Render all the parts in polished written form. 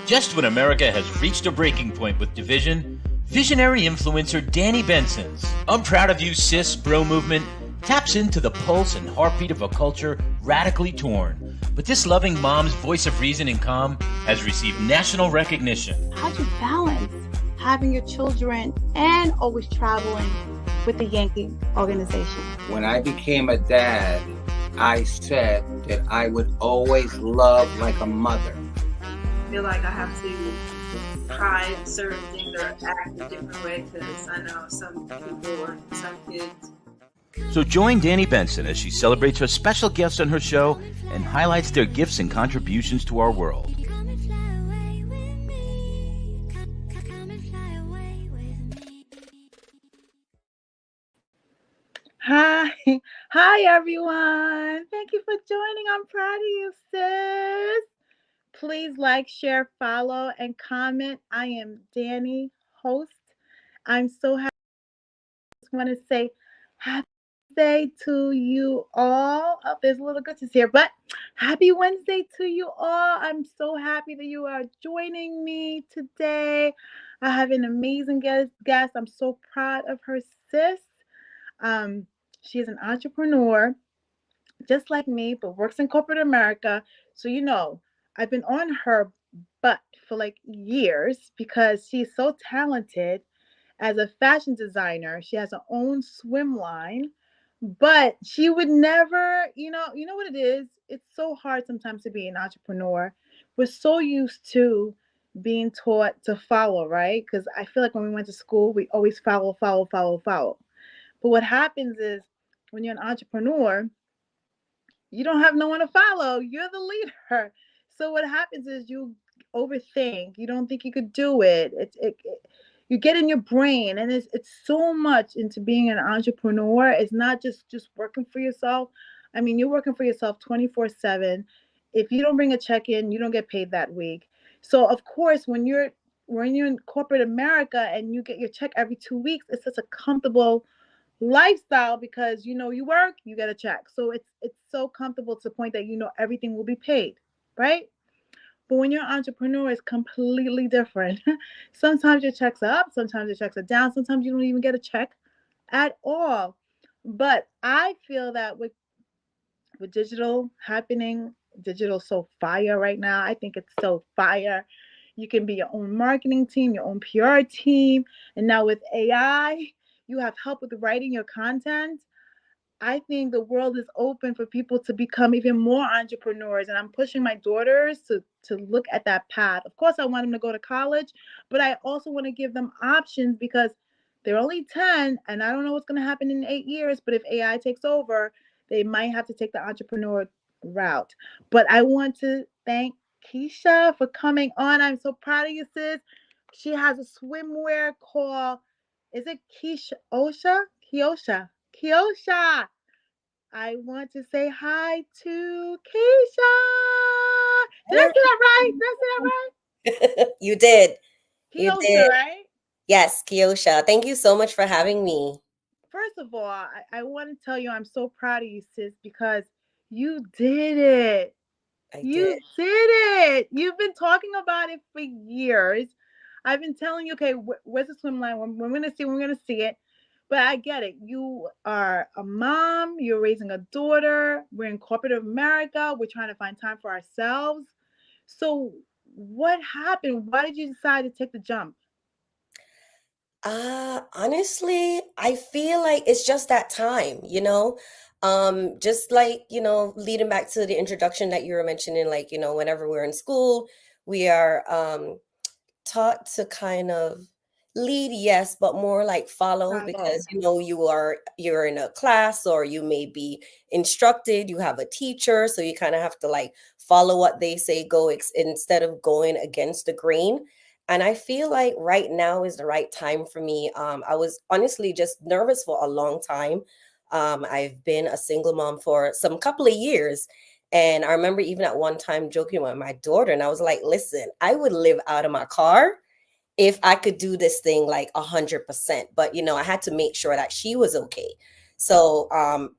Just when America has reached a breaking point with division, visionary influencer Danni Benson's I'm Proud of You Sis bro movement taps into the pulse and heartbeat of a culture radically torn. But this loving mom's voice of reason and calm has received national recognition. How do you balance having your children and always traveling with the Yankee organization? When I became a dad, I said that I would always love like a mother. I feel like I have to try certain things or act a different way because I know some people or some kids. So join Danni Benson as she celebrates her special guests on her show and highlights their gifts and contributions to our world. Hi everyone. Thank you for joining. I'm proud of you, sis. Please like, share, follow, and comment. I am Danni, host. I'm so happy. I just want to say happy Wednesday to you all. Oh, there's a little glitches here, but happy Wednesday to you all. I'm so happy that you are joining me today. I have an amazing guest. I'm so proud of her, sis. She is an entrepreneur, just like me, but works in corporate America. So, I've been on her butt for like years because she's so talented as a fashion designer. She has her own swim line, but she would never, you know what it is? It's so hard sometimes to be an entrepreneur. We're so used to being taught to follow, right? Because I feel like when we went to school, we always follow. But what happens is when you're an entrepreneur, you don't have no one to follow. You're the leader. So what happens is you overthink. You don't think you could do it. You get in your brain, and it's so much into being an entrepreneur. It's not just working for yourself. I mean, you're working for yourself 24/7. If you don't bring a check in, you don't get paid that week. So of course, when you're in corporate America and you get your check every 2 weeks, it's such a comfortable lifestyle because you work, you get a check. So it's so comfortable to the point that everything will be paid, right? But when you're an entrepreneur, it's completely different. Sometimes your checks are up, sometimes your checks are down, sometimes you don't even get a check at all. But I feel that with digital happening, digital so fire right now. I think it's so fire. You can be your own marketing team, your own PR team, and now with AI, you have help with writing your content. I think the world is open for people to become even more entrepreneurs, and I'm pushing my daughters to look at that path. Of course, I want them to go to college, but I also want to give them options because they're only 10, and I don't know what's going to happen in 8 years, but if AI takes over, they might have to take the entrepreneur route. But I want to thank Keisha for coming on. I'm so proud of you, sis. She has a swimwear called, is it Keisha Osha? Kiosha. I want to say hi to Keisha. Did I say that right? Did I say that right? You did. You Kiosha, did. right? Yes, Keisha. Thank you so much for having me. First of all, I want to tell you I'm so proud of you, sis, because you did it. You did it. You've been talking about it for years. I've been telling you, okay, where's the swim line? We're going to see. We're going to see it. But I get it. You are a mom. You're raising a daughter. We're in corporate America. We're trying to find time for ourselves. So what happened? Why did you decide to take the jump? Honestly, I feel like it's just that time, just like, leading back to the introduction that you were mentioning, like, whenever we're in school, we are taught to kind of lead, yes, but more like follow because you're in a class or you may be instructed, you have a teacher, so you kind of have to like follow what they say, instead of going against the grain. And I feel like right now is the right time for me. I was honestly just nervous for a long time. I've been a single mom for some couple of years. And I remember even at one time joking with my daughter, and I was like, listen, I would live out of my car if I could do this thing like 100%. But, I had to make sure that she was okay. So,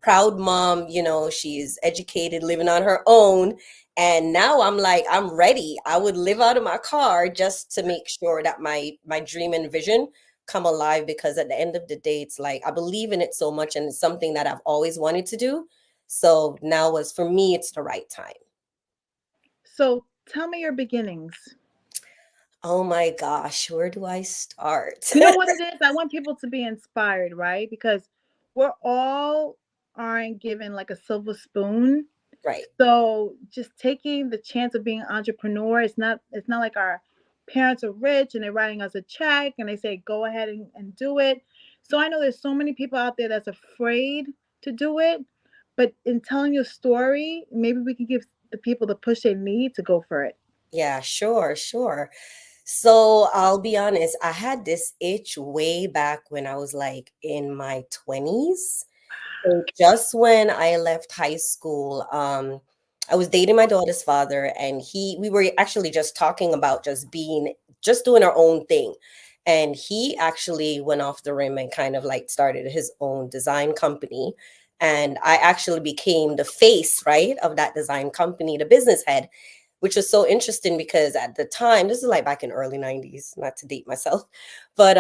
proud mom, she's educated, living on her own. And now I'm like, I'm ready. I would live out of my car just to make sure that my dream and vision come alive, because at the end of the day, it's like I believe in it so much, and it's something that I've always wanted to do. So now was for me, it's the right time. So tell me your beginnings. Oh my gosh, where do I start? You know what it is? I want people to be inspired, right? Because we're all aren't given like a silver spoon. Right. So just taking the chance of being an entrepreneur, it's not like our parents are rich and they're writing us a check and they say go ahead and do it. So I know there's so many people out there that's afraid to do it. But in telling your story, maybe we can give the people the push they need to go for it. Yeah, sure, sure. So I'll be honest, I had this itch way back when I was like in my 20s. So just when I left high school, I was dating my daughter's father, and we were actually just talking about just doing our own thing. And he actually went off the rim and kind of like started his own design company. And I actually became the face, right, of that design company, the business head, which was so interesting because at the time, this is like back in early 90s, not to date myself, but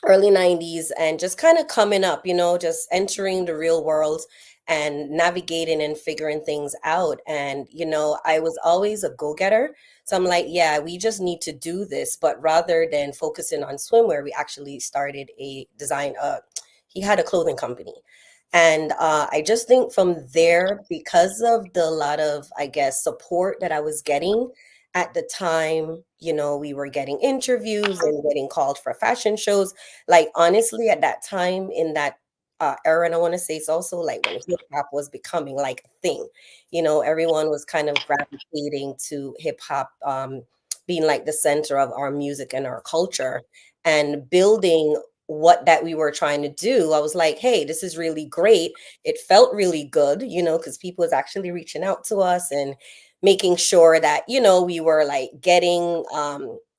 early 90s, and just kind of coming up, just entering the real world and navigating and figuring things out. And I was always a go-getter, so I'm like, yeah, we just need to do this. But rather than focusing on swimwear, we actually started a design he had a clothing company. And I just think from there, because of the lot of, I guess, support that I was getting at the time, we were getting interviews and getting called for fashion shows. Like, honestly, at that time in that era, and I want to say it's also like when hip hop was becoming like a thing. Everyone was kind of gravitating to hip hop, being like the center of our music and our culture, and building what that we were trying to do. I was like, hey, this is really great. It felt really good, because people was actually reaching out to us and making sure that, we were like getting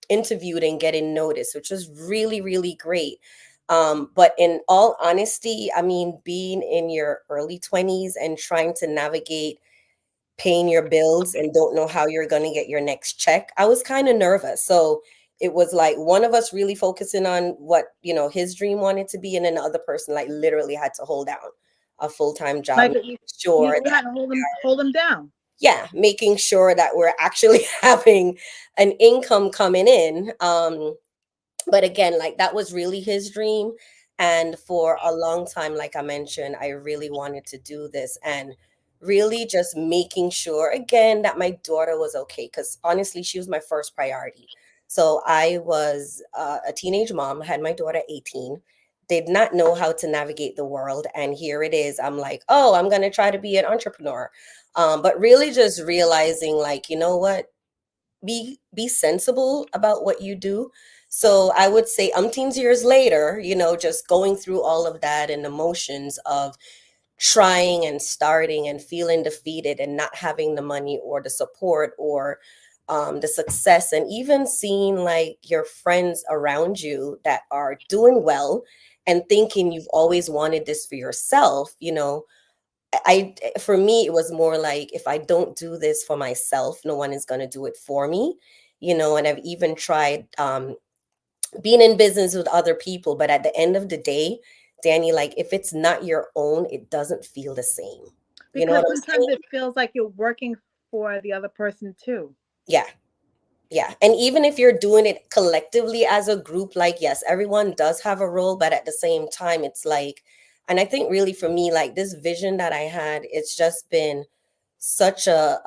interviewed and getting noticed, which was really, really great. But in all honesty, I mean, being in your early 20s and trying to navigate paying your bills and don't know how you're going to get your next check, I was kind of nervous. So it was like one of us really focusing on what, his dream wanted to be. And then the other person like literally had to hold down a full-time job, Like making you sure had that, to hold them down. yeah, making sure that we're actually having an income coming in. But again, like that was really his dream. And for a long time, like I mentioned, I really wanted to do this, and really just making sure again that my daughter was okay, because honestly, she was my first priority. So I was a teenage mom, had my daughter 18, did not know how to navigate the world, and here it is, I'm like, oh, I'm going to try to be an entrepreneur. But really just realizing, like, you know what, be sensible about what you do. So I would say umpteens years later, just going through all of that and emotions of trying and starting and feeling defeated and not having the money or the support or the success, and even seeing like your friends around you that are doing well and thinking you've always wanted this for yourself. For me, it was more like, if I don't do this for myself, no one is going to do it for me. And I've even tried being in business with other people, but at the end of the day, Danny, like if it's not your own, it doesn't feel the same. You know Because what I'm sometimes saying? it feels like you're working for the other person too. Yeah. Yeah. And even if you're doing it collectively as a group, like, yes, everyone does have a role, but at the same time, it's like, and I think really for me, like this vision that I had, it's just been such a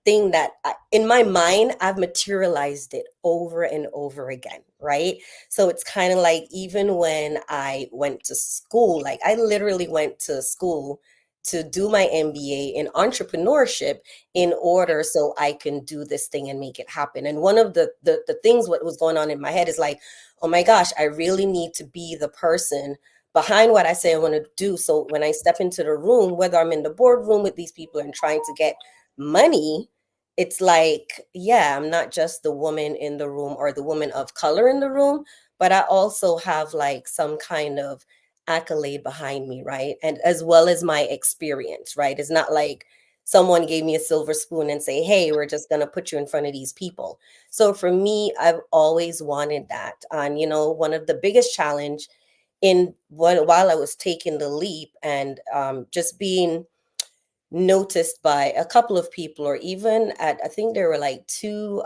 thing that in my mind I've materialized it over and over again, right? So it's kind of like, even when I went to school, like I literally went to school to do my MBA in entrepreneurship in order so I can do this thing and make it happen. And one of the things what was going on in my head is like, oh my gosh, I really need to be the person behind what I say I want to do. So when I step into the room, whether I'm in the boardroom with these people and trying to get money, it's like, yeah, I'm not just the woman in the room or the woman of color in the room, but I also have like some kind of accolade behind me, right? And as well as my experience, right? It's not like someone gave me a silver spoon and say, hey, we're just going to put you in front of these people. So for me, I've always wanted that. And, one of the biggest challenge in while I was taking the leap and just being noticed by a couple of people, or even at, I think there were like two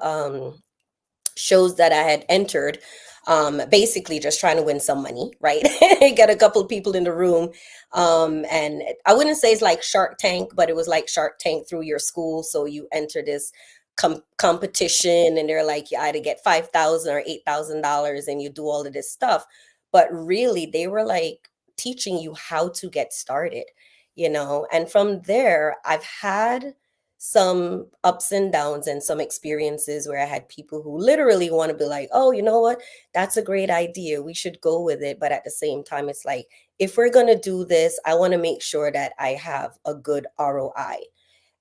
shows that I had entered, basically just trying to win some money, right? Get a couple of people in the room. And I wouldn't say it's like Shark Tank, but it was like Shark Tank through your school. So you enter this competition, and they're like, you either get 5,000 or $8,000 and you do all of this stuff. But really, they were like teaching you how to get started, and from there, I've had some ups and downs and some experiences where I had people who literally want to be like, oh, you know what? That's a great idea. We should go with it. But at the same time, it's like, if we're going to do this, I want to make sure that I have a good ROI.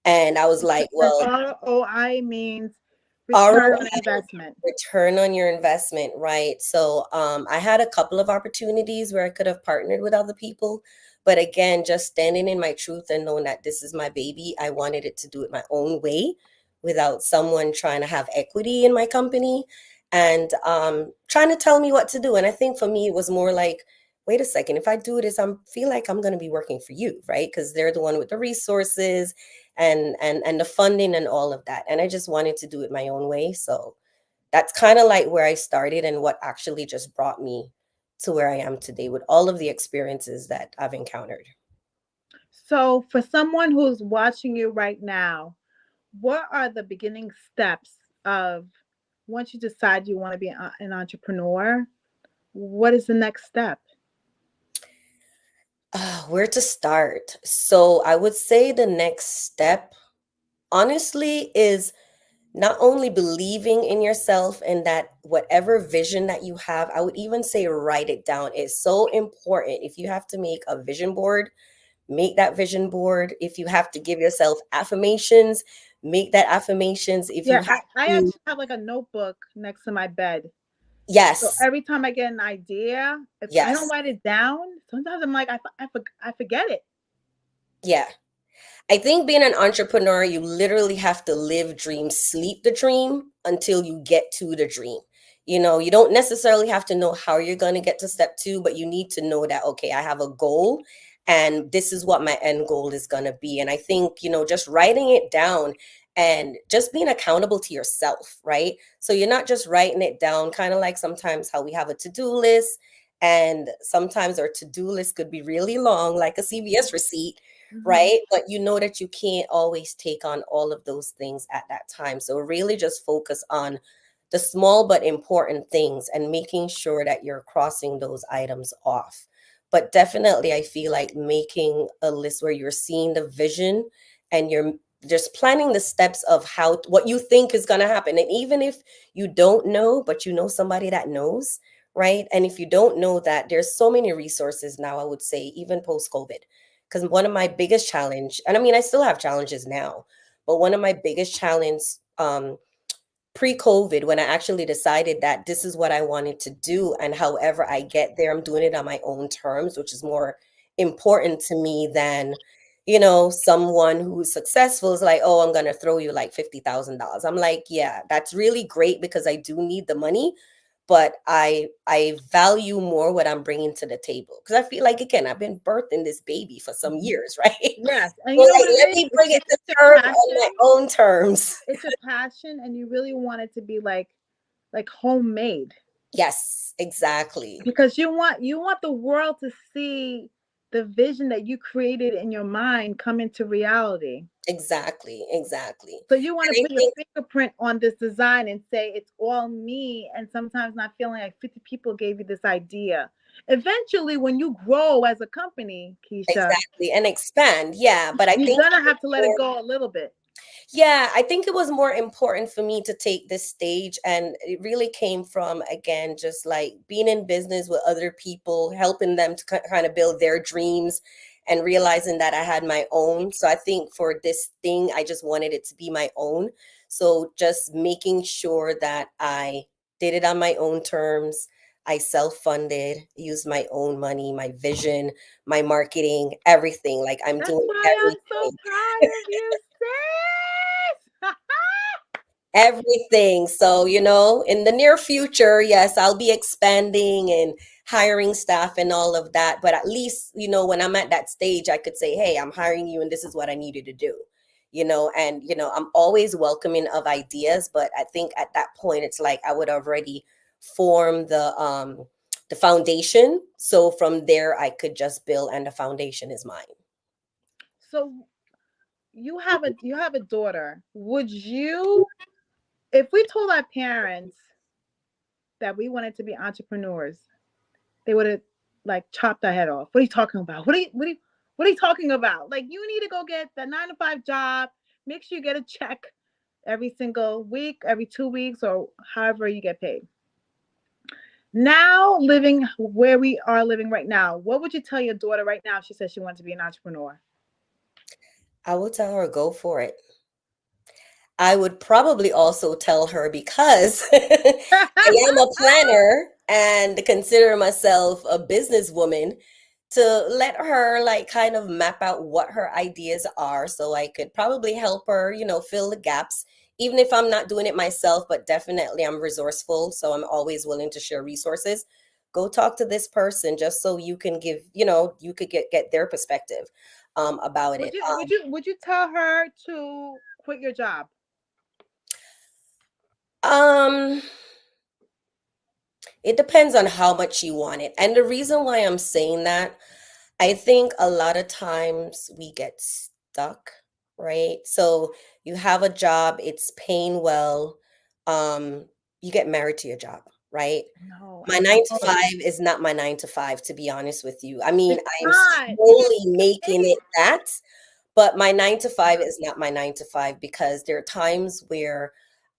And I was like, And well, ROI means return on ROI, investment. return on your investment, right? So I had a couple of opportunities where I could have partnered with other people. But again, just standing in my truth and knowing that this is my baby, I wanted it to do it my own way without someone trying to have equity in my company and trying to tell me what to do. And I think for me, it was more like, wait a second, if I do this, I feel like I'm going to be working for you, right? Because they're the one with the resources and the funding and all of that. And I just wanted to do it my own way. So that's kind of like where I started and what actually just brought me to where I am today with all of the experiences that I've encountered. So, for someone who's watching you right now, what are the beginning steps of once you decide you want to be an entrepreneur? What is the next step? Where to start? So I would say the next step, honestly, is not only believing in yourself and that whatever vision that you have, I would even say write it down. It's so important. If you have to make a vision board, make that vision board. If you have to give yourself affirmations, make that affirmations. If you Yeah, have I to, actually have like a notebook next to my bed. So yes, every time I get an idea, if I don't yes, write it down, sometimes I'm like, I forget it. yeah. I think being an entrepreneur, you literally have to live dream, sleep the dream until you get to the dream. You don't necessarily have to know how you're going to get to step two, but you need to know that, okay, I have a goal and this is what my end goal is going to be. And I think, just writing it down and just being accountable to yourself, right? So you're not just writing it down, kind of like sometimes how we have a to do list. And sometimes our to do list could be really long, like a CVS receipt, Mm-hmm. right? But you know that you can't always take on all of those things at that time. So really just focus on the small but important things and making sure that you're crossing those items off. But definitely, I feel like making a list where you're seeing the vision and you're just planning the steps of how what you think is going to happen. And even if you don't know, but you know somebody that knows, right? And if you don't know that, there's so many resources now, I would say, even post COVID, because one of my biggest challenge, and I mean I still have challenges now, but one of my biggest challenge pre-COVID, when I actually decided that this is what I wanted to do, and however I get there, I'm doing it on my own terms, which is more important to me than someone who's successful is like, oh, I'm gonna throw you like $50,000. I'm like, yeah, that's really great because I do need the money, but I value more what I'm bringing to the table because I feel like, again, I've been birthing this baby for some years, right? Yes, and So you know like, what it let is? me bring it to It's your term on my passion. own terms. It's your passion, and you really want it to be like homemade, Yes, exactly. because you want the world to see the vision that you created in your mind come into reality. Exactly, exactly. So you want And to I put your think fingerprint on this design and say it's all me, and sometimes not feeling like 50 people gave you this idea. Eventually, when you grow as a company, Keisha, exactly and expand. Yeah, but I you're think gonna have to let it go a little bit. yeah, I think it was more important for me to take this stage. And it really came from, again, just like being in business with other people, helping them to kind of build their dreams and realizing that I had my own. So I think for this thing, I just wanted it to be my own. So just making sure that I did it on my own terms. I self-funded, used my own money, my vision, my marketing, everything. Like I'm That's doing why I'm so everything. proud of you, sis. Everything. So, in the near future, yes, I'll be expanding and hiring staff and all of that. But at least, when I'm at that stage, I could say, hey, I'm hiring you and this is what I needed to do. And I'm always welcoming of ideas, but I think at that point it's like I would already form the foundation. So from there I could just build and the foundation is mine. So you have a daughter. Would you, if we told our parents that we wanted to be entrepreneurs, they would have like chopped our head off. What are you talking about? What are you talking about? Like you need to go get the 9 to 5 job. Make sure you get a check every single week, every 2 weeks, or however you get paid. Now living where we are living right now, what would you tell your daughter right now if she says she wants to be an entrepreneur? I will tell her, go for it. I would probably also tell her because I am a planner and consider myself a businesswoman to let her like kind of map out what her ideas are so I could probably help her, fill the gaps, even if I'm not doing it myself, but definitely I'm resourceful. So I'm always willing to share resources. Go talk to this person just so you can give, you could get their perspective about would it. you would you would you tell her to quit your job? Um, It depends on how much you want it. And the reason why I'm saying that, I think a lot of times we get stuck, right? So you have a job, it's paying well, um, you get married to your job, right? No, My I 9 to 5 know. is not my 9 to 5, to be honest with you. I mean, It's I am not. You get slowly making paid. it that, but my 9 to 5 is not my 9 to 5 because there are times where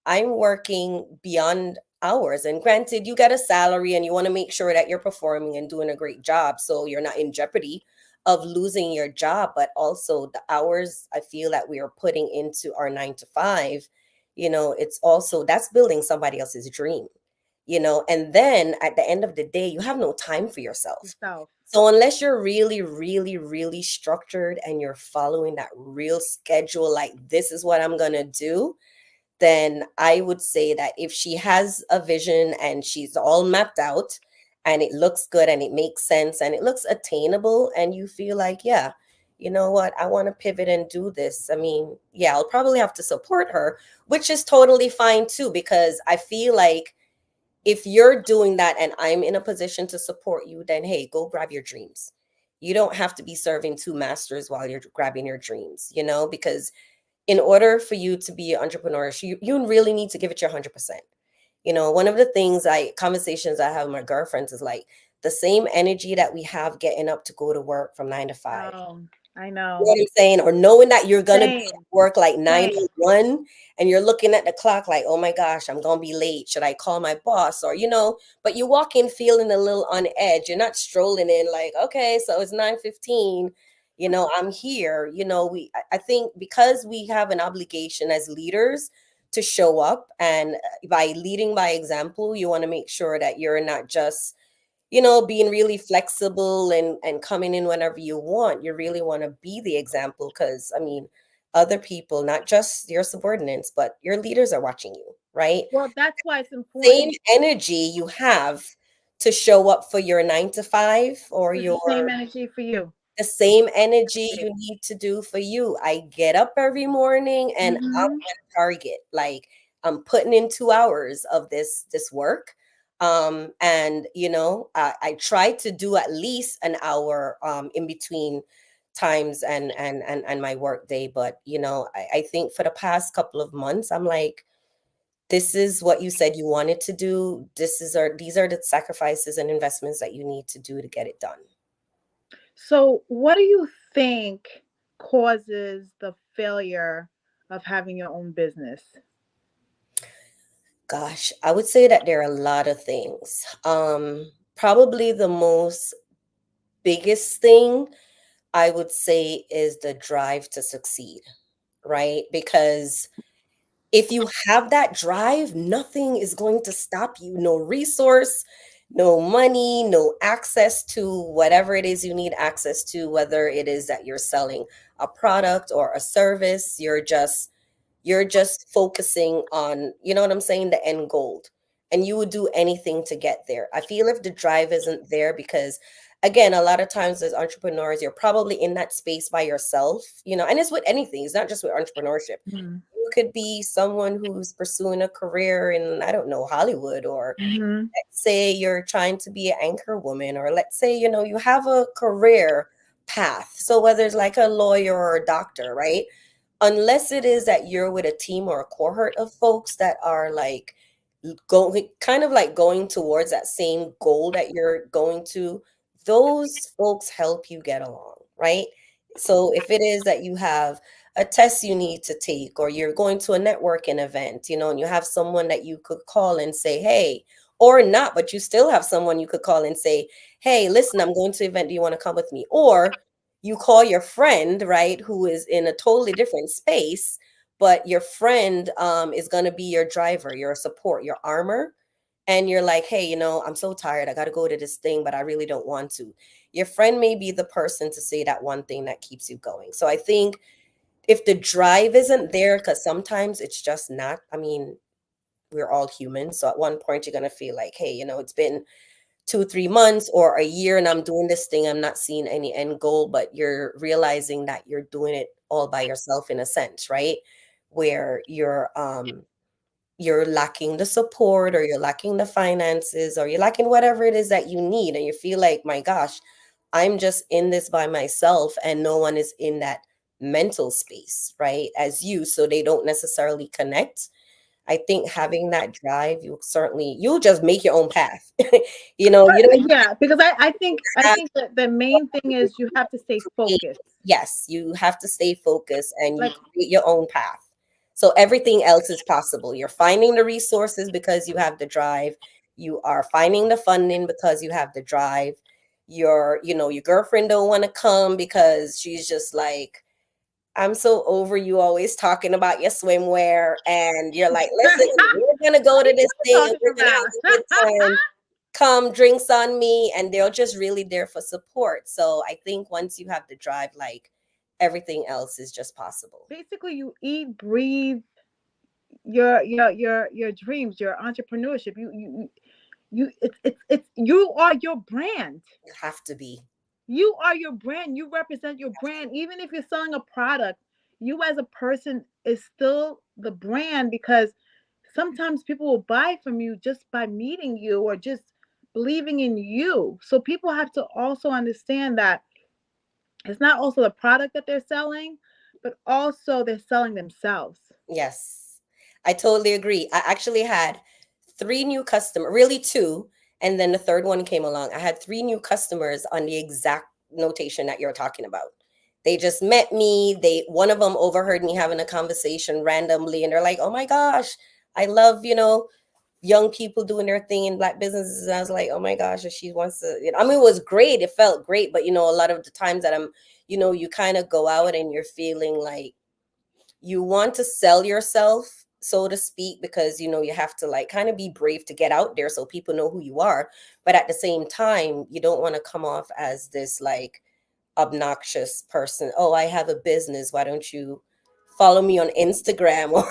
I'm working beyond hours. And granted, you get a salary and you want to make sure that you're performing and doing a great job so you're not in jeopardy of losing your job. But also, the hours I feel that we are putting into our 9 to 5, it's also that's building somebody else's dream, and then at the end of the day, you have no time for yourself. Yourself. So unless you're really, really, really structured and you're following that real schedule, like this is what I'm gonna do, then I would say that if she has a vision and she's all mapped out and it looks good and it makes sense and it looks attainable and you feel like, yeah, you know what, I want to pivot and do this. I mean, yeah, I'll probably have to support her, which is totally fine too, because I feel like if you're doing that and I'm in a position to support you, then hey, go grab your dreams. You don't have to be serving two masters while you're grabbing your dreams, because in order for you to be an entrepreneur, you really need to give it your 100%. One of the things conversations I have with my girlfriends is like the same energy that we have getting up to go to work from 9 to 5. Oh, I You know know. what I'm saying? Or knowing that you're gonna be at Same. work like nine Same. to one and you're looking at the clock like, oh my gosh, I'm gonna be late. Should I call my boss? Or, but you walk in feeling a little on edge. You're not strolling in like, okay, so it's 9:15. I'm here. I think because we have an obligation as leaders to show up, and by leading by example, you want to make sure that you're not just being really flexible and coming in whenever you want. You really want to be the example because, I mean, other people, not just your subordinates, but your leaders are watching you, right? Well, that's why it's Same important. energy you have to show up for your 9 to 5 or It's the your same energy for you. the same energy you need to do for you. I get up every morning and I'm Mm-hmm. on target. Like I'm putting in 2 hours of this work. And I try to do at least an hour in between times and my work day. But I think for the past couple of months, I'm like, this is what you said you wanted to do. These are the sacrifices and investments that you need to do to get it done. So, what do you think causes the failure of having your own business? Gosh, I would say that there are a lot of things. Probably the most biggest thing I would say is the drive to succeed, right? Because if you have that drive, nothing is going to stop you. No resource, no money, no access to whatever it is you need access to, whether it is that you're selling a product or a service. You're just focusing on, you know what I'm saying, the end goal. And you would do anything to get there. I feel if the drive isn't there, because again, a lot of times as entrepreneurs, you're probably in that space by yourself, and it's with anything, it's not just with entrepreneurship. You could be someone who's pursuing a career in, I don't know, Hollywood, or Mm-hmm. let's say you're trying to be an anchor woman, or let's say, you have a career path. So whether it's like a lawyer or a doctor, right? Unless it is that you're with a team or a cohort of folks that are like going kind of like going towards that same goal that you're going to, those folks help you get along, right? So if it is that you have a test you need to take, or you're going to a networking event, and you have someone that you could call and say, hey, or not, but you still have someone you could call and say, hey, listen, I'm going to an event, do you want to come with me? Or you call your friend, right, who is in a totally different space, but your friend is going to be your driver, your support, your armor. And you're like, hey, I'm so tired, I got to go to this thing, but I really don't want to. Your friend may be the person to say that one thing that keeps you going. So I think if the drive isn't there, because sometimes it's just not, I mean, we're all human, so at one point you're going to feel like, hey, it's been 2 3 months or a year and I'm doing this thing, I'm not seeing any end goal, but you're realizing that you're doing it all by yourself in a sense, right? Where you're lacking the support, or you're lacking the finances, or you're lacking whatever it is that you need, and you feel like, my gosh, I'm just in this by myself, and no one is in that mental space, right, as you, so they don't necessarily connect. I think having that drive, you'll just make your own path. You don't Yeah, because I have think that the main thing is you have to stay a, focused. yes, you have to stay focused and you Like create your own path. So everything else is possible. You're finding the resources because you have the drive. You are finding the funding because you have the drive. Your girlfriend don't want to come because she's just like, I'm so over you always talking about your swimwear. And you're like, listen, we're going to go what are to you this thing and talking we're going to have about? a good time. Come, drinks on me. And they're just really there for support. So I think once you have the drive, like everything else is just possible. Basically, you eat, breathe your dreams, your entrepreneurship. It's you are your brand. You have to be. You are your brand. You represent your brand. Even if you're selling a product, you as a person is still the brand, because sometimes people will buy from you just by meeting you or just believing in you. So people have to also understand that it's not also the product that they're selling, but also they're selling themselves. Yes, I totally agree. I actually had three new customers, really two, and then the third one came along. I had three new customers on the exact notation that you're talking about. They just met me. One of them overheard me having a conversation randomly, and they're like, "Oh my gosh, I love, young people doing their thing in black businesses." And I was like, "Oh my gosh, if she wants to, I mean, it was great. It felt great, but a lot of the times that you kind of go out and you're feeling like you want to sell yourself, so to speak, because you have to like kind of be brave to get out there so people know who you are, but at the same time you don't want to come off as this like obnoxious person. Oh, I have a business, why don't you follow me on Instagram? Or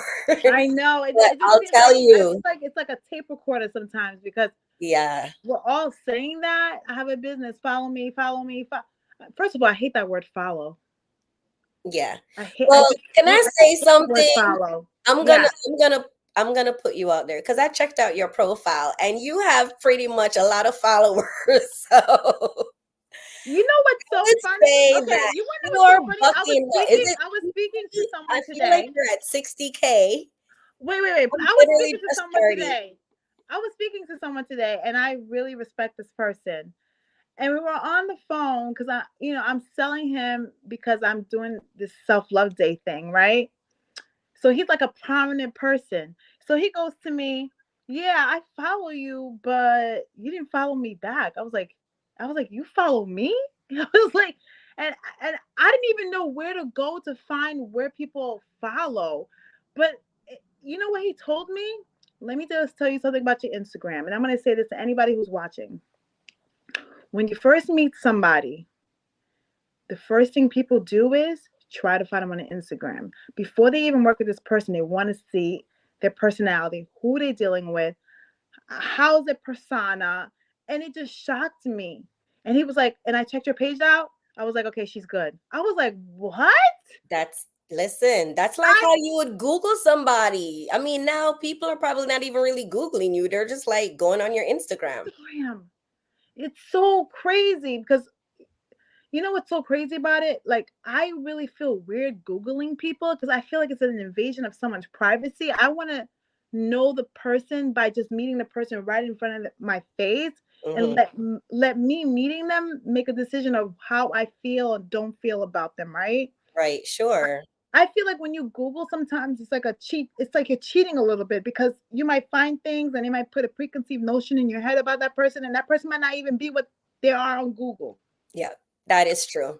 I know but it just I'll seems tell like you, it's like a tape recorder sometimes, because yeah, we're all saying that I have a business. Follow me, follow me. First of all, I hate that word follow. yeah. I hate. Well, can I I say hate the word something? follow. i'm gonna Yeah. i'm gonna I'm gonna put you out there because I checked out your profile and you have pretty much a lot of followers. So You know what's so would funny? say Okay, that you want to know you what's so are funny? bucking the, is it I was speaking to 50? I someone feel like today. you're at 60K. Wait. I'm I was literally speaking to just someone 30. today. I was speaking to someone today, and I really respect this person. And we were on the phone because I'm selling him because I'm doing this self love day thing, right? So he's like a prominent person. So he goes to me, "Yeah, I follow you, but you didn't follow me back." I was like, "You follow me?" I was like, and and I didn't even know where to go to find where people follow. But you know what he told me? let me just tell you something about your Instagram. And I'm going to say this to anybody who's watching. When you first meet somebody, the first thing people do is try to find them on Instagram. Before they even work with this person, they want to see their personality, who they're dealing with, how's their persona. And it just shocked me. And he was like, and I checked your page out. I was like, okay, she's good. I was like, what? Listen, that's like I how you would Google somebody. I mean, now people are probably not even really Googling you. They're just like going on your Instagram. Instagram. It's so crazy because you know what's so crazy about it? Like, I really feel weird Googling people because I feel like it's an invasion of someone's privacy. I want to know the person by just meeting the person right in front of my face and Hmm. let me meeting them make a decision of how I feel and don't feel about them, right? Right, sure. I feel like when you Google, sometimes it's like a cheat. It's like you're cheating a little bit because you might find things and they might put a preconceived notion in your head about that person, and that person might not even be what they are on Google. Yeah, that is true.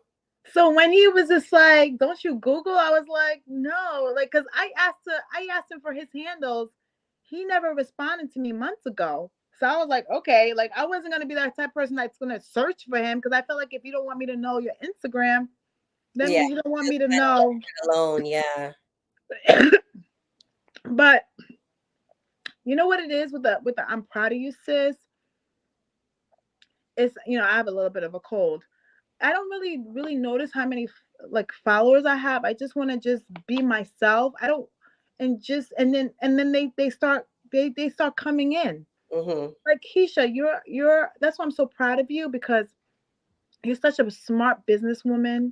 So when he was just like, "Don't you Google?" I was like, "No," like because I asked him for his handles. He never responded to me months ago. So I was like, okay, like I wasn't gonna be that type of person that's gonna search for him because I felt like if you don't want me to know your Instagram, that Yeah, means you don't want just me to kind of left know. it alone. Yeah. But you know what it is with the I'm proud of you, sis. It's I have a little bit of a cold. I don't really notice how many like followers I have. I just want to just be myself. I don't and then they start coming in. Hmm. Like Keisha, you're that's why I'm so proud of you because you're such a smart businesswoman.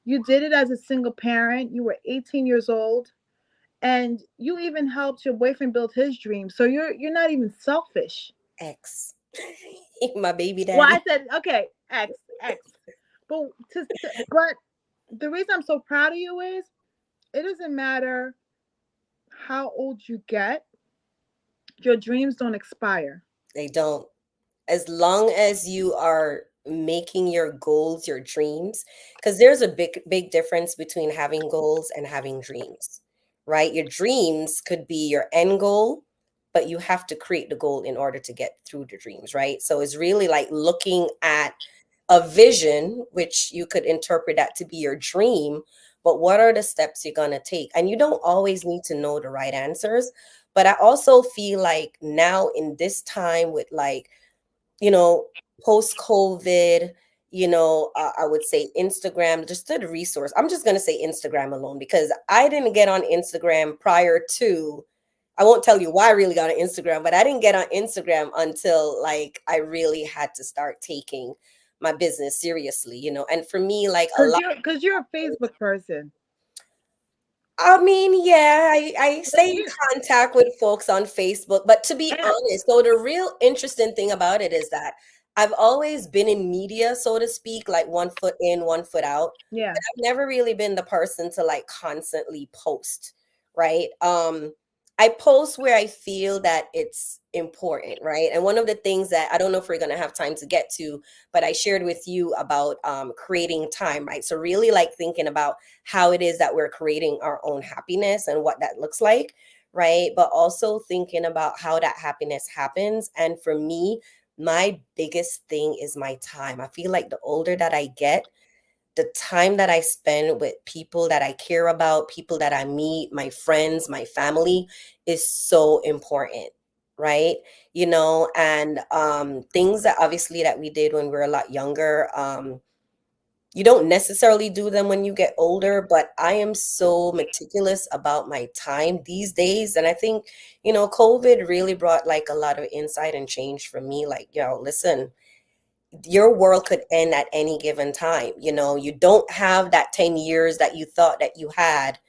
You did it as a single parent. You were 18 years old and you even helped your boyfriend build his dream. So you're not even selfish. X. My baby Well, daddy. I said okay, X. But but the reason I'm so proud of you is it doesn't matter how old you get, your dreams don't expire. They don't. As long as you are making your goals your dreams, because there's a big difference between having goals and having dreams, right? Your dreams could be your end goal, but you have to create the goal in order to get through the dreams, right? So it's really like looking at a vision, which you could interpret that to be your dream, but what are the steps you're going to take? And you don't always need to know the right answers. But I also feel like now in this time with like, you know, post COVID, I would say Instagram, just the resource. I'm just going to say Instagram alone because I didn't get on Instagram prior to, I won't tell you why I really got on Instagram, but I didn't get on Instagram until like I really had to start taking my business seriously, and for me, like a lot. Because you're a Facebook person. I mean, yeah, I stay in You- contact with folks on Facebook, but to be and- honest, so the real interesting thing about it is that I've always been in media, so to speak, like one foot in, one foot out. yeah. But I've never really been the person to like constantly post, right? I post where I feel that it's important, right? And one of the things that I don't know if we're gonna have time to get to, but I shared with you about creating time, right? So really like thinking about how it is that we're creating our own happiness and what that looks like, right? But also thinking about how that happiness happens. And for me, my biggest thing is my time. I feel like the older that I get, the time that I spend with people that I care about, people that I meet, my friends, my family is so important, right? And things that obviously that we did when we were a lot younger, you don't necessarily do them when you get older, but I am so meticulous about my time these days. And I think, COVID really brought like a lot of insight and change for me. Like, listen, your world could end at any given time. You don't have that 10 years that you thought that you had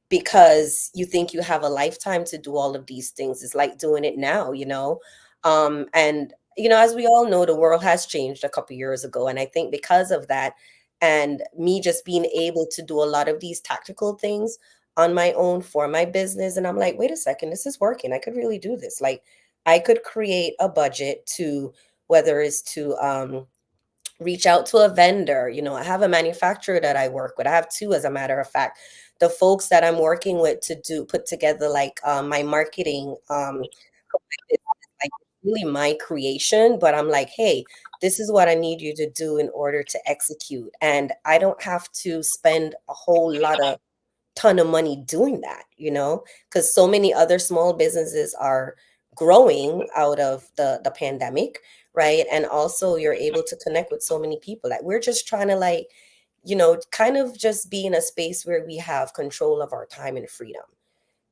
because you think you have a lifetime to do all of these things. It's like doing it now, and as we all know, the world has changed a couple years ago, and I think because of that, and me just being able to do a lot of these tactical things on my own for my business, and I'm like, wait a second, this is working. I could really do this. Like, I could create a budget to, whether it's to reach out to a vendor. I have a manufacturer that I work with. I have two, as a matter of fact. The folks that I'm working with to put together like my marketing for my business, like really my creation, but I'm like, hey, this is what I need you to do in order to execute. And I don't have to spend a whole lot of ton of money doing that, because so many other small businesses are growing out of the pandemic, right? And also you're able to connect with so many people that we're just trying to like, kind of just be in a space where we have control of our time and freedom.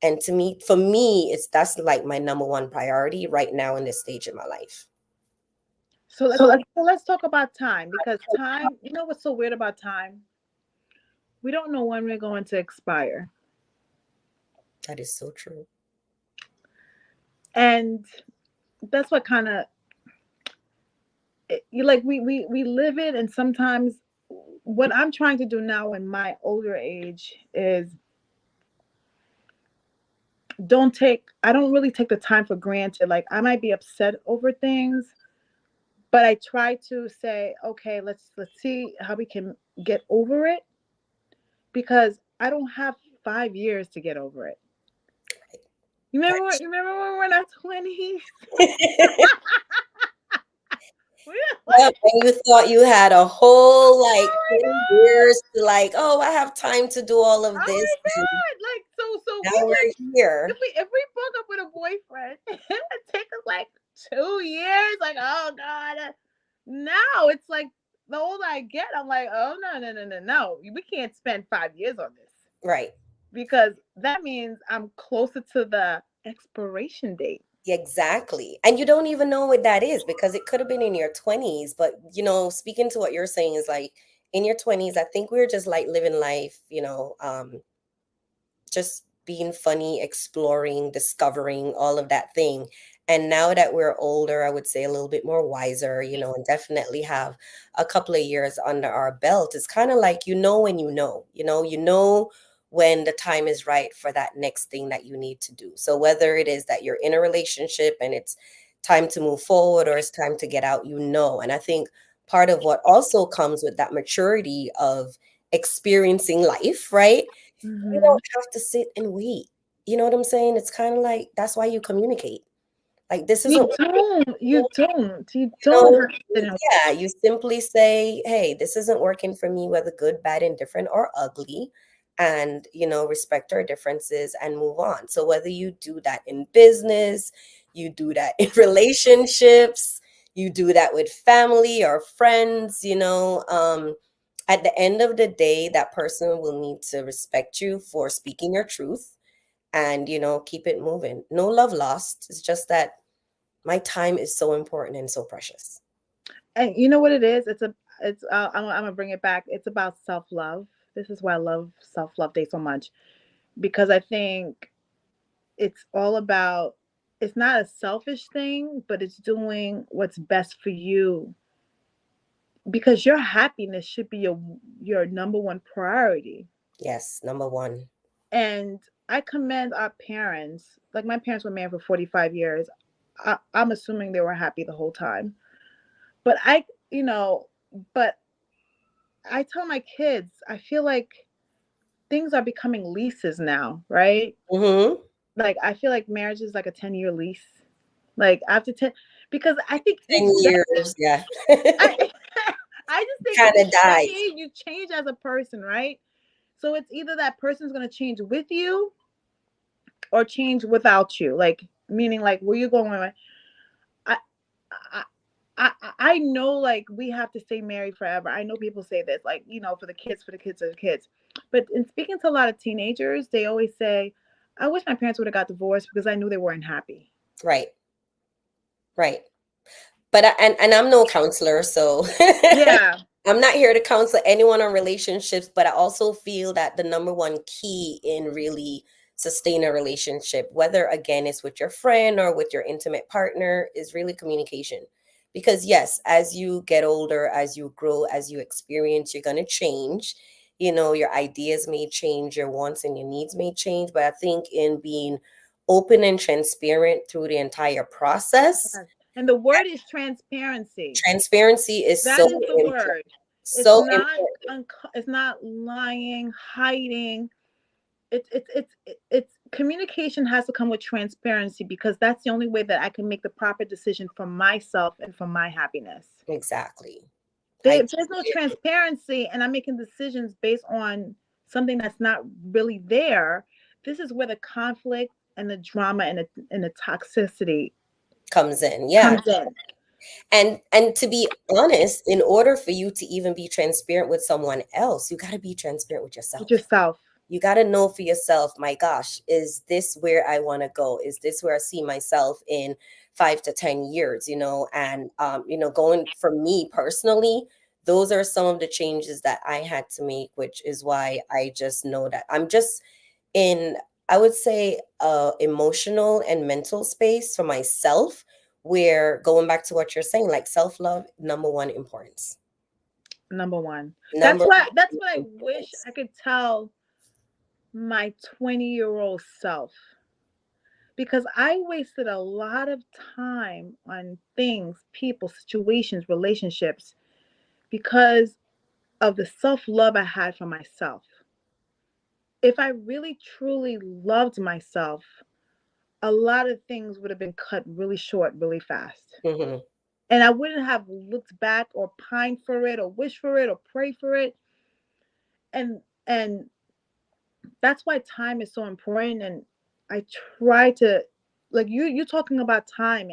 And to me, for me, that's like my number one priority right now in this stage of my life. So let's talk about time, because time, you know what's so weird about time? We don't know when we're going to expire. That is so true. And that's what kind of you like we live it, and sometimes what I'm trying to do now in my older age is I don't really take the time for granted. Like, I might be upset over things, but I try to say, okay, let's see how we can get over it, because I don't have 5 years to get over it. You remember when we're in our 20s? Yep, and you thought you had a whole like Oh 10 my years to like, oh, I have time to do all god! of Oh this. my And god! Like, so now we would, we're here. if we broke up with a boyfriend, it would take us like 2 years. Like, oh god. Now it's like the older I get, I'm like, oh no. We can't spend 5 years on this, Right. because that means I'm closer to the expiration date. Exactly. And you don't even know what that is because it could have been in your 20s. But, speaking to what you're saying is like in your 20s, I think we're just like living life, just being funny, exploring, discovering all of that thing. And now that we're older, I would say a little bit more wiser, and definitely have a couple of years under our belt. It's kind of like, when when the time is right for that next thing that you need to do. So whether it is that you're in a relationship and it's time to move forward or it's time to get out, And I think part of what also comes with that maturity of experiencing life, right? You Hmm. don't have to sit and wait. You know what I'm saying? It's kind of like that's why you communicate. Like this isn't You working. don't. You don't. You You don't know, have to sit and yeah, you simply say, "Hey, this isn't working for me, whether good, bad, indifferent, or ugly." And, respect our differences and move on. So whether you do that in business, you do that in relationships, you do that with family or friends, at the end of the day, that person will need to respect you for speaking your truth and, keep it moving. No love lost. It's just that my time is so important and so precious. And you know what it is? I'm gonna bring it back. It's about self love. This is why I love Self Love Day so much, because I think it's all about. It's not a selfish thing, but it's doing what's best for you, because your happiness should be your number one priority. Yes, number one. And I commend our parents. Like, my parents were married for 45 years. I'm assuming they were happy the whole time. But you know, but I tell my kids, I feel like things are becoming leases now, right? Mm-hmm. Like, I feel like marriage is like a 10-year lease. Like, after 10, because I think 10 it's years, yeah. I I just think Kind you of dies. change, as a person, right? So it's either that person's gonna change with you or change without you. Like, meaning, like, where you going with. I, I I know, like, we have to stay married forever. I know people say this, like, for the kids, are the kids. But in speaking to a lot of teenagers, they always say, "I wish my parents would have got divorced because I knew they weren't happy." Right, right. But and I'm no counselor, so Yeah. I'm not here to counsel anyone on relationships, but I also feel that the number one key in really sustain a relationship, whether again it's with your friend or with your intimate partner, is really communication. Because yes, as you get older, as you grow, as you experience, you're gonna change. Your ideas may change, your wants and your needs may change, but I think in being open and transparent through the entire process, Yes. And the word is transparency. Transparency is That so is the important. word. It's So not important. it's not lying, hiding. It's communication has to come with transparency, because that's the only way that I can make the proper decision for myself and for my happiness. Exactly. I If there's no totally agree. transparency and I'm making decisions based on something that's not really there, this is where the conflict and the drama and the toxicity Comes in. Yeah. comes in. And to be honest, in order for you to even be transparent with someone else, you got to be transparent with With yourself. yourself. You got to know for yourself, my gosh, is this where I want to go? Is this where I see myself in 5 to 10 years, And, going for me personally, those are some of the changes that I had to make, which is why I just know that I'm just in, I would say, emotional and mental space for myself, where going back to what you're saying, like self-love, number one importance. Number one. Number That's one what I wish importance. I could tell my 20-year-old self, because I wasted a lot of time on things, people, situations, relationships, because of the self-love I had for myself. If I really truly loved myself, a lot of things would have been cut really short, really fast. Hmm. And I wouldn't have looked back or pined for it or wished for it or prayed for it. And that's why time is so important. And I try to, like, you talking about time,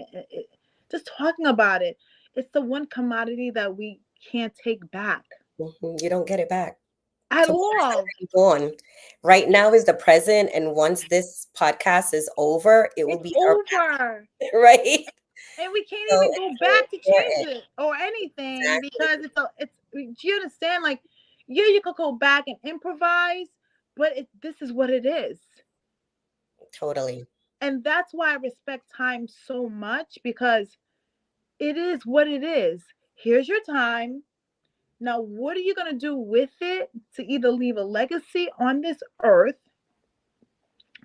just talking about it, it's the one commodity that we can't take back You don't get it back. at all. Tomorrow's already gone. Right now is the present, and once this podcast is over, it will It's be our over. past, right? And we can't So even it's go very back to change important. it or anything, Exactly. because do you understand? Like, yeah, you could go back and improvise, but this is what it is. Totally. And that's why I respect time so much, because it is what it is. Here's your time. Now, what are you going to do with it to either leave a legacy on this earth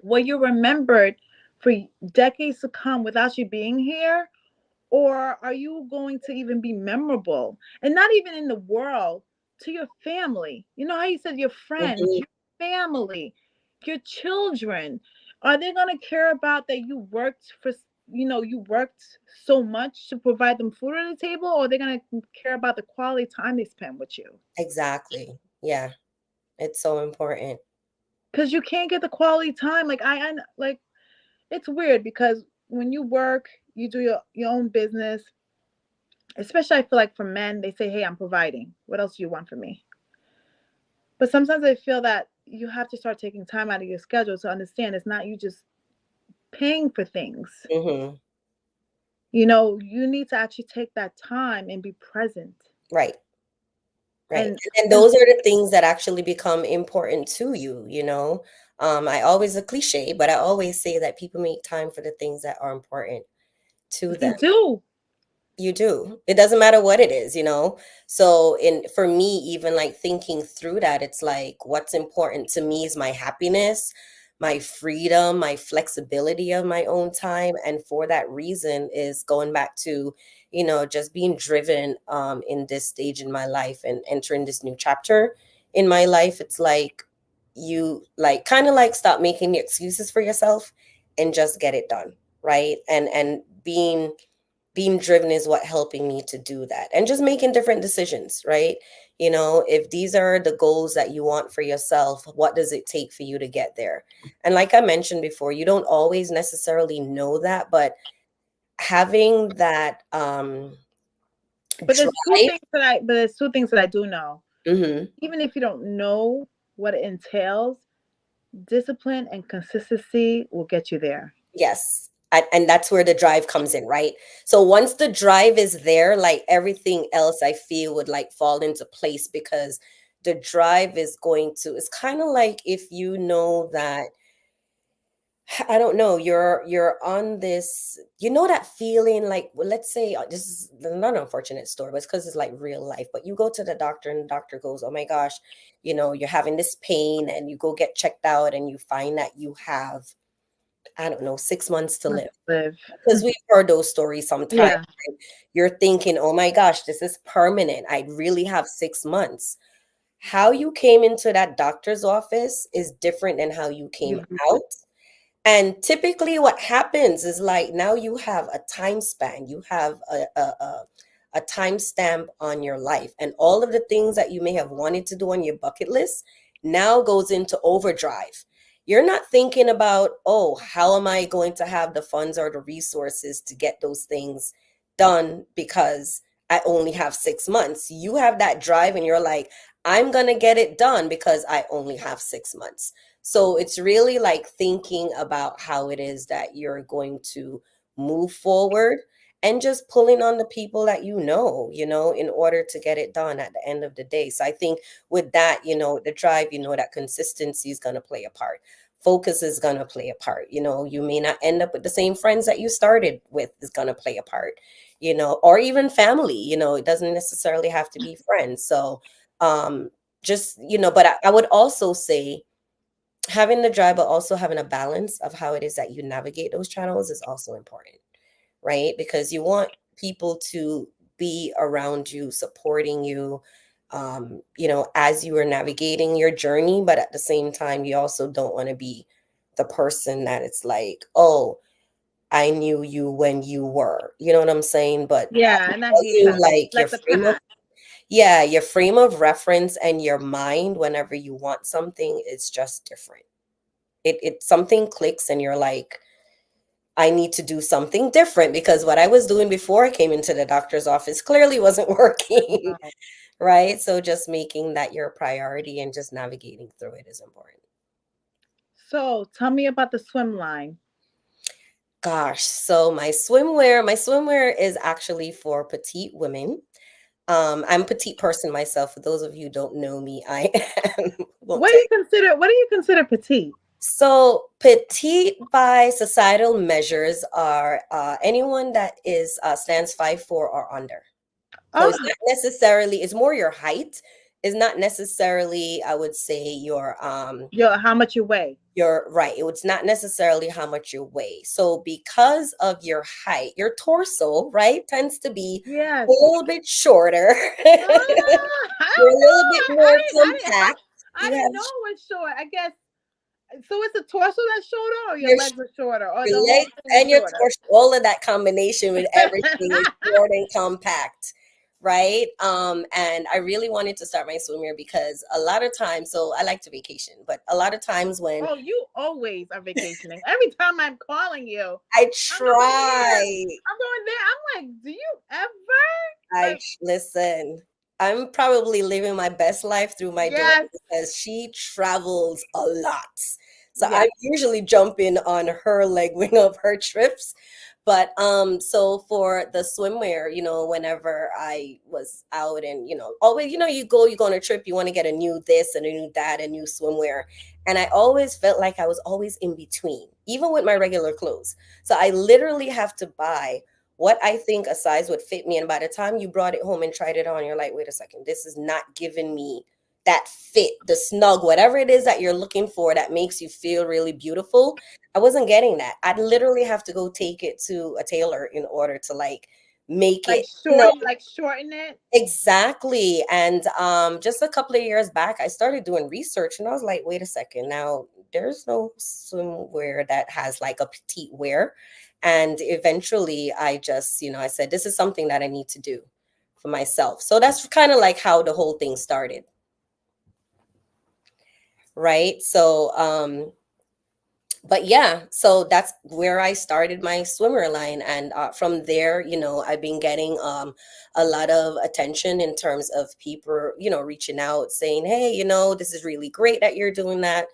where you're remembered for decades to come without you being here? Or are you going to even be memorable, and not even in the world, to your family? You know how you said your friends, Hmm. your family, your children. Are they going to care about that you worked for, you worked so much to provide them food on the table, or are they going to care about the quality time they spend with you? Exactly. Yeah. It's so important. Because you can't get the quality time. Like, like, it's weird, because when you work, you do your own business. Especially, I feel like for men, they say, hey, I'm providing. What else do you want from me? But sometimes I feel that you have to start taking time out of your schedule to understand it's not you just paying for things. Hmm. You need to actually take that time and be present. Right. Right. And And and those are the things that actually become important to you. I always a cliche, but I always say that people make time for the things that are important to they them. do. You do. It doesn't matter what it is. So for me, even like thinking through that, it's like what's important to me is my happiness, my freedom, my flexibility of my own time. And for that reason is going back to, just being driven in this stage in my life and entering this new chapter in my life. It's like you like kind of like stop making excuses for yourself and just get it done. Right. And being driven is what helping me to do that, and just making different decisions, right? If these are the goals that you want for yourself, what does it take for you to get there? And like I mentioned before, you don't always necessarily know that, but having that But there's two drive. things that I do know. Hmm. Even if you don't know what it entails, discipline and consistency will get you there. Yes. And that's where the drive comes in, right? So once the drive is there, like everything else I feel would like fall into place, because the drive is going to, it's kind of like if you know that, I don't know, you're on this, that feeling like, well, let's say this is not an unfortunate story, but it's because it's like real life. But you go to the doctor and the doctor goes, oh my gosh, you're having this pain, and you go get checked out and you find that you have I don't know, 6 months to live. Live. Because we've heard those stories sometimes. Yeah. And you're thinking, oh my gosh, this is permanent. I really have 6 months. How you came into that doctor's office is different than how you came You out. And typically, what happens is like now you have a time span, you have a time stamp on your life, and all of the things that you may have wanted to do on your bucket list now goes into overdrive. You're not thinking about, oh, how am I going to have the funds or the resources to get those things done because I only have 6 months. You have that drive, and you're like, I'm going to get it done because I only have 6 months. So it's really like thinking about how it is that you're going to move forward and just pulling on the people that you know, in order to get it done at the end of the day. So I think with that, you know, the drive, you know, that consistency is going to play a part. Focus is going to play a part. You know, you may not end up with the same friends that you started with is going to play a part, you know, or even family, you know, it doesn't necessarily have to be friends. So just, you know, but I would also say, having the drive, but also having a balance of how it is that you navigate those channels is also important, right? Because you want people to be around you, supporting you, you know, as you are navigating your journey. But at the same time, you also don't want to be the person that it's like, oh, I knew you when you were, you know what I'm saying? But Yeah, and I tell hate you that. like your Like the frame of, past. yeah, your frame of reference and your mind whenever you want something is just different. It something clicks and you're like, I need to do something different because what I was doing before I came into the doctor's office clearly wasn't working. Right. Right? So just making that your priority and just navigating through it is important. So tell me about the swim line. Gosh, so my swimwear is actually for petite women. I'm a petite person myself. For those of you who don't know me, I am won't tell. What do you consider petite? So, petite by societal measures are anyone that is stands 5'4" or under. So Oh, it's not necessarily, it's more your height. It's not necessarily, I would say, how much you weigh? your right. It's not necessarily how much you weigh. So because of your height, your torso, right, tends to be Yes. a little bit shorter. I You're a don't little bit know. more I didn't, compact. I You didn't have know it was short. I guess so. It's the torso that's shorter, or your your legs are shorter, or Your the whole legs thing is and your shorter. torso, all of that combination with everything is short and compact, right? And I really wanted to start my swimwear because a lot of times, so I like to vacation, but a lot of times when Oh, you always are vacationing. Every time I'm calling you, I I'm going here. try, I'm going there. I'm like, do you ever like? listen, I'm probably living my best life through my daughter Yes, because she travels a lot. So yes. I'm usually jumping on her leg wing of her trips. But so for the swimwear, you know, whenever I was out and, you know, always, you know, you go on a trip, you want to get a new this and a new that, a new swimwear. And I always felt like I was always in between, even with my regular clothes. So I literally have to buy what I think a size would fit me. And by the time you brought it home and tried it on, you're like, wait a second, this is not giving me that fit, the snug, whatever it is that you're looking for that makes you feel really beautiful. I wasn't getting that. I'd literally have to go take it to a tailor in order to like make Like it, you know, shorten it. exactly. And just a couple of years back, I started doing research and I was like, wait a second, now there's no swimwear that has like a petite wear. And eventually I just, you know, I said, this is something that I need to do for myself. So that's kind of like how the whole thing started. Right. So but yeah, so that's where I started my swimmer line. And from there, you know, I've been getting a lot of attention in terms of people, you know, reaching out saying, hey, you know, this is really great that you're doing that.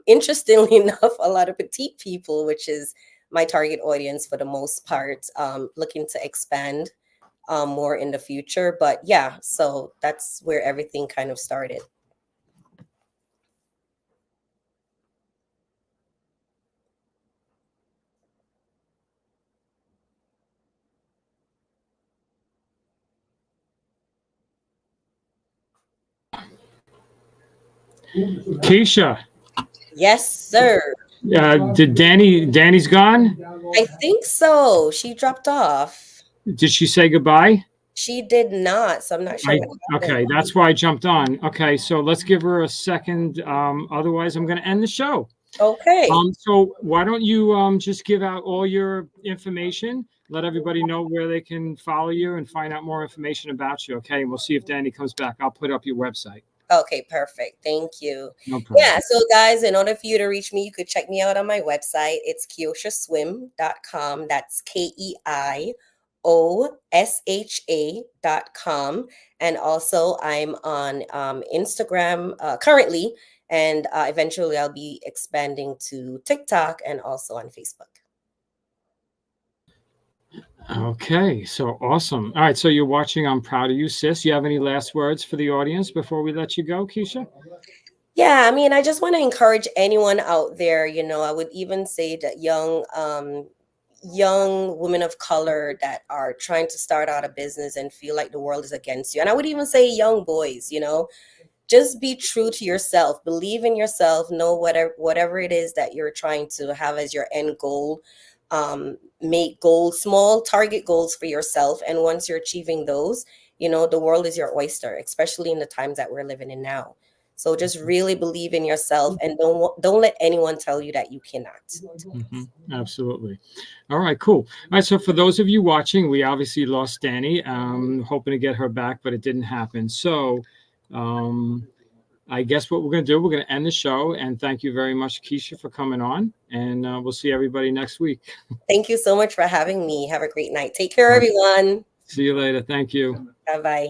Interestingly enough, a lot of petite people, which is my target audience for the most part, looking to expand more in the future. But yeah, so that's where everything kind of started. Keisha, Yes, sir. Did Danny's gone? I think so. She dropped off. Did she say goodbye? She did not, so I'm not sure what happened. Okay, that's why I jumped on. Okay, so let's give her a second. Otherwise, I'm going to end the show. Okay. So why don't you just give out all your information, let everybody know where they can follow you and find out more information about you. Okay, and we'll see if Danny comes back. I'll put up your website. Okay, perfect. Thank you. No problem. Yeah, so guys, in order for you to reach me, you could check me out on my website. It's keioshaswim.com. That's KEIOSHA.com. And also, I'm on Instagram currently, and eventually I'll be expanding to TikTok and also on Facebook. Okay, so awesome. All right, so you're watching I'm Proud of You, Sis. You have any last words for the audience before we let you go, Keisha? Yeah, I mean, I just want to encourage anyone out there, I would even say that young women of color that are trying to start out a business and feel like the world is against you. And I would even say young boys, just be true to yourself, believe in yourself, know whatever it is that you're trying to have as your end goal. Make goals, small target goals for yourself. And once you're achieving those, the world is your oyster, especially in the times that we're living in now. So just really believe in yourself and don't let anyone tell you that you cannot. Mm-hmm. Absolutely. All right, cool. All right, so for those of you watching, we obviously lost Danny. Hoping to get her back, but it didn't happen. So I guess what we're going to do, we're going to end the show. And thank you very much, Keisha, for coming on. And we'll see everybody next week. Thank you so much for having me. Have a great night. Take care, everyone. See you later. Thank you. Bye-bye.